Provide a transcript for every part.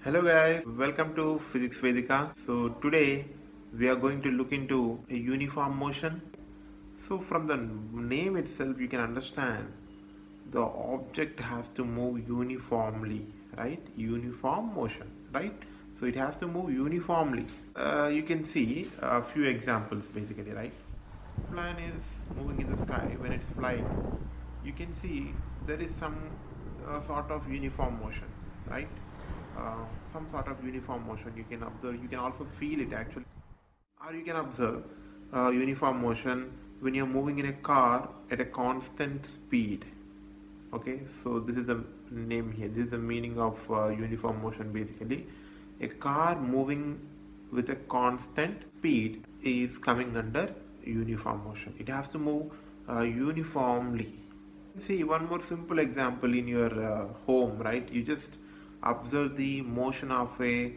Hello guys, welcome to Physics Vedika. So today we are going to look into a uniform motion. So from the name itself you can understand the object has to move uniformly, right? Uniform motion, right? So it has to move uniformly. You can see a few examples basically, right? Plane is moving in the sky when it's flying. You can see there is some sort of uniform motion, right? Some sort of uniform motion you can observe. You can also feel it actually, or you can observe uniform motion when you're moving in a car at a constant speed. Okay, so this is the name here. This is the meaning of uniform motion basically. A car moving with a constant speed is coming under uniform motion. It has to move uniformly. See one more simple example in your home, right? You just observe the motion of a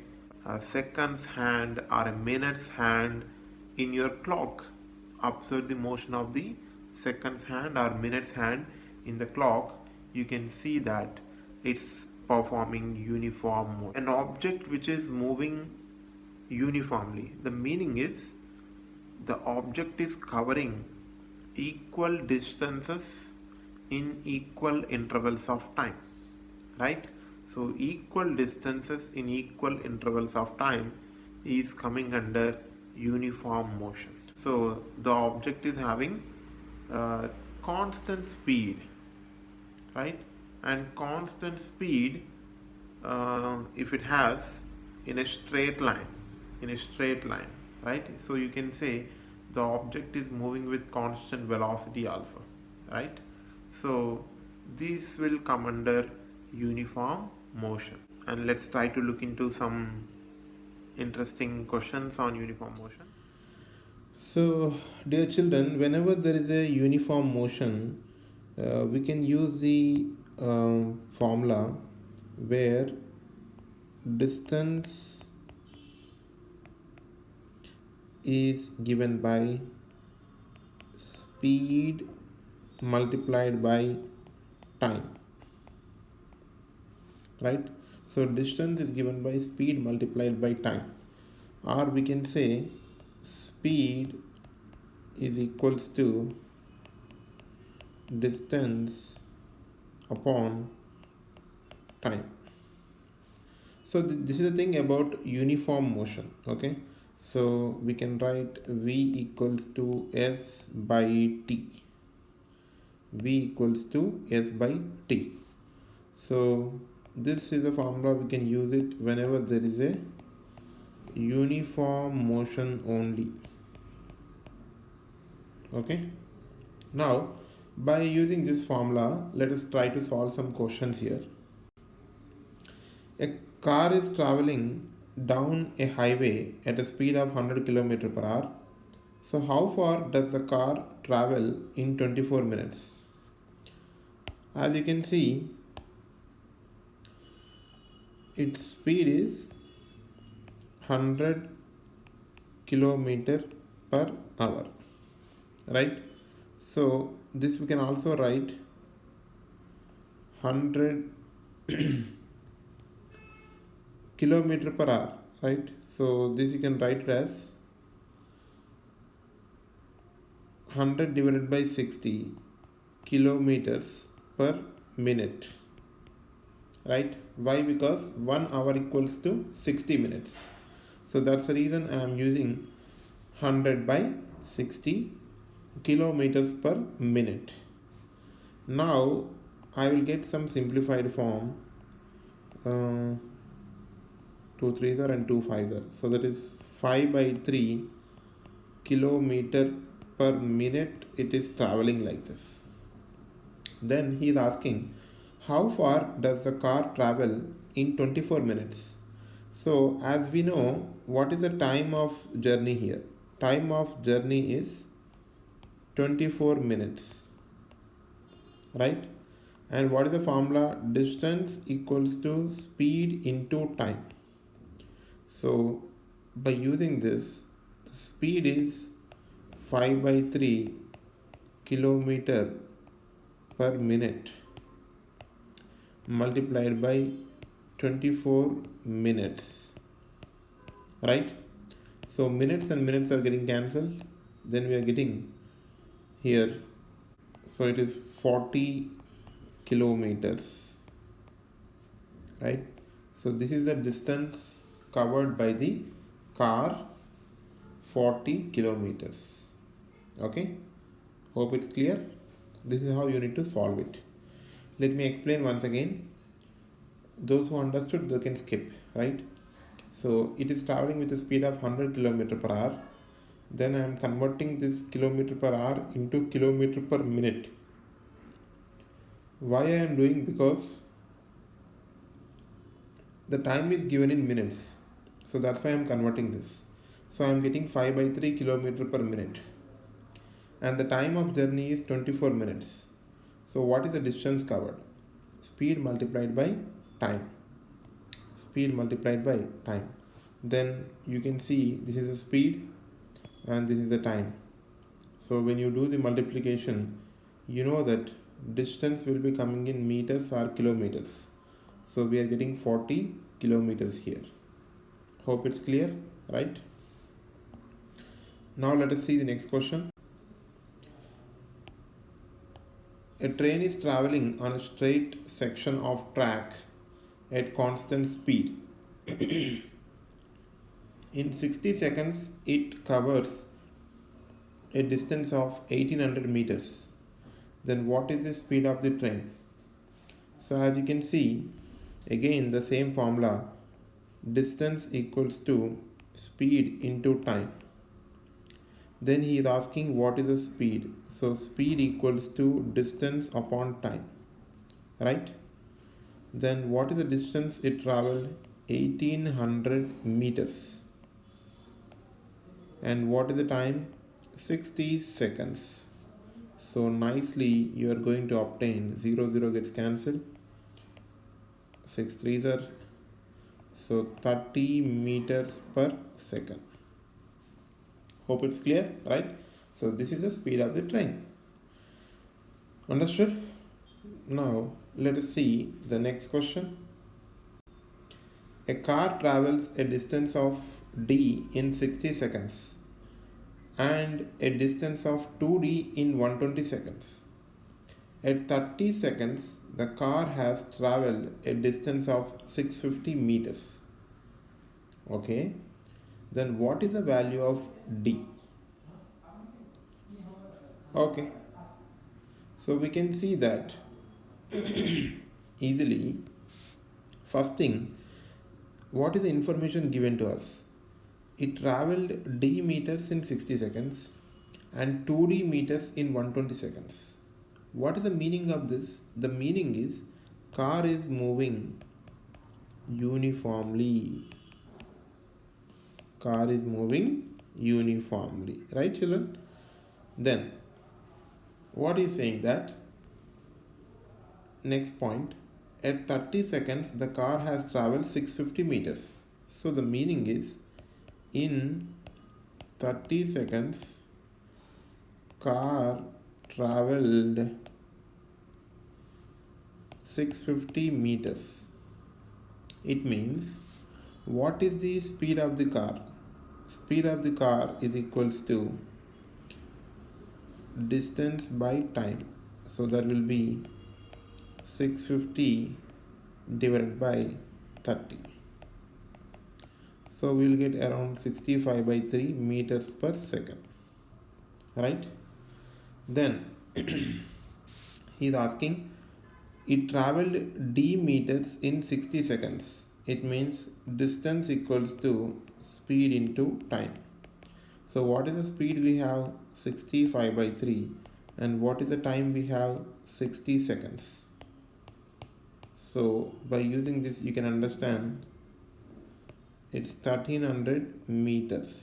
second's hand or a minute's hand in your clock. Observe the motion of the second's hand or minute's hand in the clock. You can see that it's performing uniform mode. An object which is moving uniformly, the meaning is the object is covering equal distances in equal intervals of time, right? So equal distances in equal intervals of time is coming under uniform motion. So the object is having constant speed, right? And constant speed, if it has in a straight line, right? So you can say the object is moving with constant velocity also, right? So this will come under uniform motion. And let's try to look into some interesting questions on uniform motion. So, dear children, whenever there is a uniform motion, we can use the formula where distance is given by speed multiplied by time, right? So distance is given by speed multiplied by time, or we can say speed is equals to distance upon time. So this is the thing about uniform motion. Okay, so we can write v equals to s by t. V equals to s by t. So this is a formula, we can use it whenever there is a uniform motion only. Okay, now by using this formula, let us try to solve some questions here. A car is traveling down a highway at a speed of 100 km per hour. So how far does the car travel in 24 minutes? As you can see, its speed is 100 km per hour, right? So this we can also write 100 kilometer per hour, right? So this you can write it as 100 divided by 60 kilometers per minute, right? Why? Because 1 hour equals to 60 minutes. So that's the reason I am using 100 by 60 kilometers per minute. Now I will get some simplified form. 2 3s are and 2 5s are. So that is 5 by 3 kilometer per minute it is traveling like this. Then he is asking how far does the car travel in 24 minutes. So as we know, what is the time of journey here? Time of journey is 24 minutes, right? And what is the formula? Distance equals to speed into time. So by using this, the speed is 5 by 3 kilometer per minute multiplied by 24 minutes, right? So minutes and minutes are getting cancelled, then we are getting here, so it is 40 kilometers, right? So this is the distance covered by the car, 40 kilometers. Okay, hope it's clear. This is how you need to solve it. Let me explain once again. Those who understood, they can skip, right? So it is traveling with a speed of 100 km per hour. Then I am converting this kilometer per hour into kilometer per minute. Why I am doing? Because the time is given in minutes, so that's why I am converting this. So I am getting 5 by 3 kilometer per minute, and the time of journey is 24 minutes. So what is the distance covered? Speed multiplied by time. Speed multiplied by time. Then you can see this is the speed and this is the time. So when you do the multiplication, you know that distance will be coming in meters or kilometers. So we are getting 40 kilometers here. Hope it's clear, right? Now let us see the next question. A train is traveling on a straight section of track at constant speed. In 60 seconds, it covers a distance of 1800 meters. Then what is the speed of the train? So as you can see, again the same formula, distance equals to speed into time. Then he is asking what is the speed. So speed equals to distance upon time, right? Then what is the distance it traveled? 1800 meters. And what is the time? 60 seconds. So nicely you are going to obtain 0 gets cancelled, 6 3s are, so 30 meters per second. Hope it's clear, right? So this is the speed of the train. Understood? Now let us see the next question. A car travels a distance of d in 60 seconds and a distance of 2d in 120 seconds. At 30 seconds, the car has traveled a distance of 650 meters. Okay, then what is the value of d? Okay, so we can see that easily. First thing, what is the information given to us? It traveled d meters in 60 seconds and 2d meters in 120 seconds. What is the meaning of this? The meaning is car is moving uniformly. Car is moving uniformly, right children? Then what is saying that? Next point, at 30 seconds the car has traveled 650 meters. So the meaning is in 30 seconds car traveled 650 meters. It means what is the speed of the car? Speed of the car is equals to distance by time. So there will be 650 divided by 30. So we will get around 65 by 3 meters per second, right? Then he is asking, it traveled d meters in 60 seconds. It means distance equals to speed into time. So what is the speed we have? 65 by 3. And what is the time we have? 60 seconds. So by using this you can understand it's 1300 meters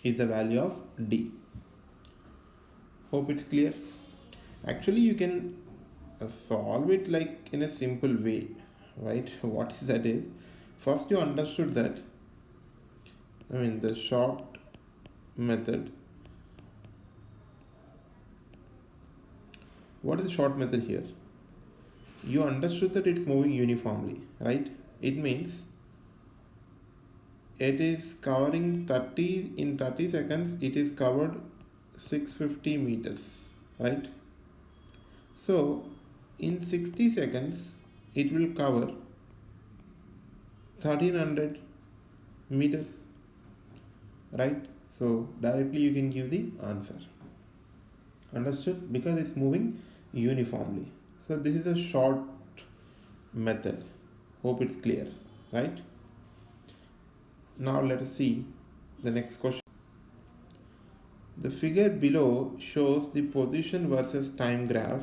is the value of d. Hope it's clear. Actually you can solve it like in a simple way, right? What is that is, first you understood that, the short method. What is the short method here? you understood that it's moving uniformly, right? It means it is covering 30 in 30 seconds, it is covered 650 meters, right? So in 60 seconds it will cover 1300 meters, right? So directly you can give the answer. Understood? Because it's moving uniformly. So this is a short method. Hope it's clear, right? Now let us see the next question. The figure below shows the position versus time graph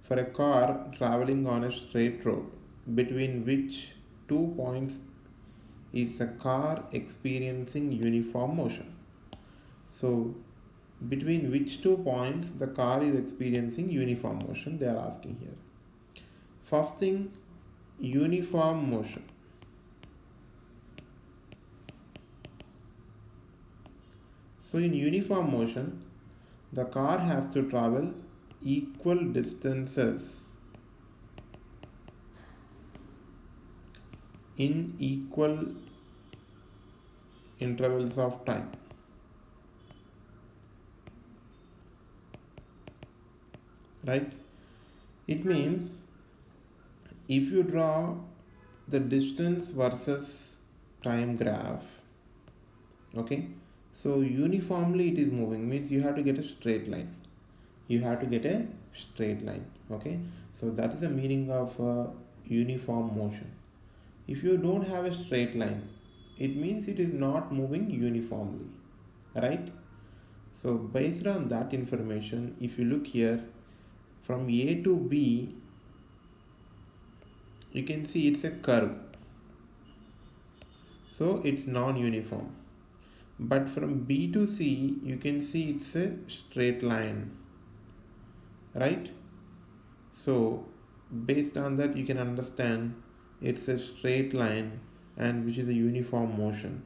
for a car traveling on a straight road, between which 2 points is the car experiencing uniform motion. So between which 2 points the car is experiencing uniform motion, they are asking here. First thing, uniform motion. So in uniform motion, the car has to travel equal distances in equal intervals of time. Right? It means if you draw the distance versus time graph, okay, so uniformly it is moving, means you have to get a straight line. You have to get a straight line, okay. So that is the meaning of uniform motion. If you don't have a straight line, it means it is not moving uniformly, right? So based on that information, if you look here from A to B, you can see it's a curve, so it's non-uniform. But from B to C, you can see it's a straight line, right? So based on that you can understand it's a straight line and which is a uniform motion,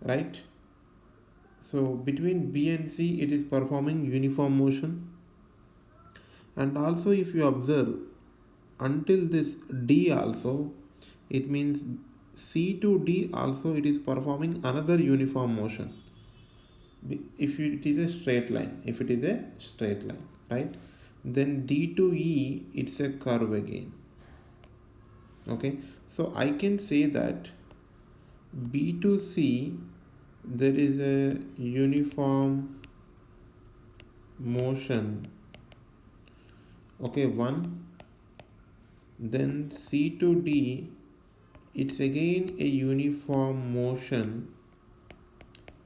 right? So between B and C it is performing uniform motion. And also if you observe until this D also, it means C to D also it is performing another uniform motion. If it is a straight line, right? Then D to E it's a curve again, okay. So I can say that B to C there is a uniform motion, okay, one. Then C to D it's again a uniform motion,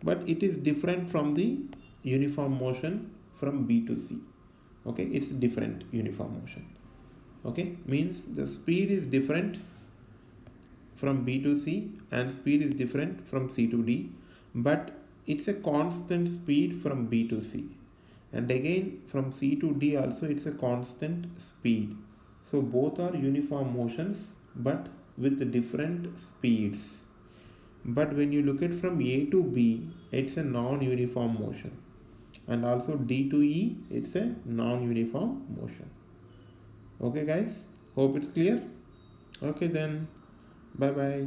but it is different from the uniform motion from B to C, okay. It's different uniform motion, okay, means the speed is different from B to C and speed is different from C to D, but it's a constant speed from B to C, and again from C to D also it's a constant speed. So both are uniform motions but with different speeds. But when you look at from A to B, it's a non-uniform motion, and also D to E it's a non-uniform motion. Okay guys, hope it's clear. Okay then, bye bye.